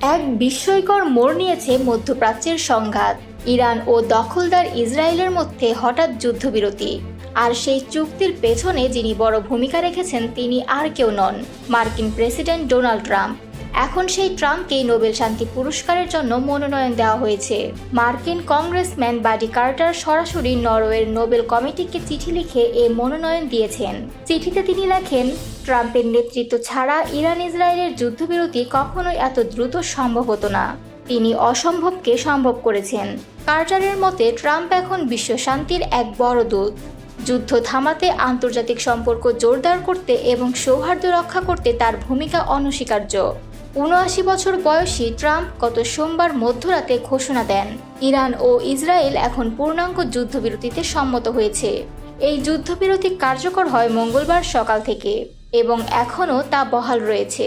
এক বিস্ময়কর মোড় নিয়েছে মধ্যপ্রাচ্যের সংঘাত। ইরান ও দখলদার ইসরায়েলের মধ্যে হঠাৎ যুদ্ধবিরতি। আর সেই চুক্তির পেছনে যিনি বড় ভূমিকা রেখেছেন তিনি আর কেউ নন, মার্কিন প্রেসিডেন্ট ডোনাল্ড ট্রাম্প। এখন সেই ট্রাম্পকেই নোবেল শান্তি পুরস্কারের জন্য মনোনয়ন দেওয়া হয়েছে। মার্কিন কংগ্রেসম্যান বাডি কার্টার সরাসরি নরওয়ের নোবেল কমিটিকে চিঠি লিখে এ মনোনয়ন দিয়েছেন। চিঠিতে তিনি লেখেন, ট্রাম্পের নেতৃত্ব ছাড়া ইরান ইসরায়েলের যুদ্ধবিরতি কখনোই এত দ্রুত সম্ভব হতো না। তিনি অসম্ভবকে সম্ভব করেছেন। কার্টারের মতে ট্রাম্প এখন বিশ্ব শান্তির এক বড় দূত। যুদ্ধ থামাতে, আন্তর্জাতিক সম্পর্ক জোরদার করতে এবং সৌহার্দ্য রক্ষা করতে তার ভূমিকা অনস্বীকার্য। ৭৯ বছর বয়সী ট্রাম্প গত সোমবার মধ্যরাতে ঘোষণা দেন, ইরান ও ইসরায়েল এখন পূর্ণাঙ্গ যুদ্ধবিরতিতে সম্মত হয়েছে। এই যুদ্ধবিরতি কার্যকর হয় মঙ্গলবার সকাল থেকে এবং এখনও তা বহাল রয়েছে।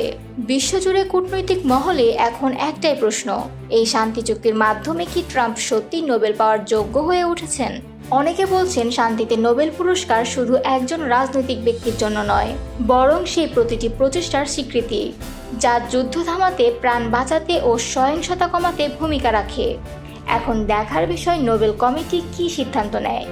বিশ্বজুড়ে কূটনৈতিক মহলে এখন একটাই প্রশ্ন, এই শান্তি চুক্তির মাধ্যমে কি ট্রাম্প সত্যি নোবেল পাওয়ার যোগ্য হয়ে উঠেছেন? অনেকে বলছেন শান্তিতে নোবেল পুরস্কার শুধু একজন রাজনৈতিক ব্যক্তির জন্য নয়, বরং সেই প্রতিটি প্রচেষ্টার স্বীকৃতি, যা যুদ্ধ থামাতে, প্রাণ বাঁচাতে ও সহিংসতা কমাতে ভূমিকা রাখে। এখন দেখার বিষয় নোবেল কমিটি কী সিদ্ধান্ত নেয়।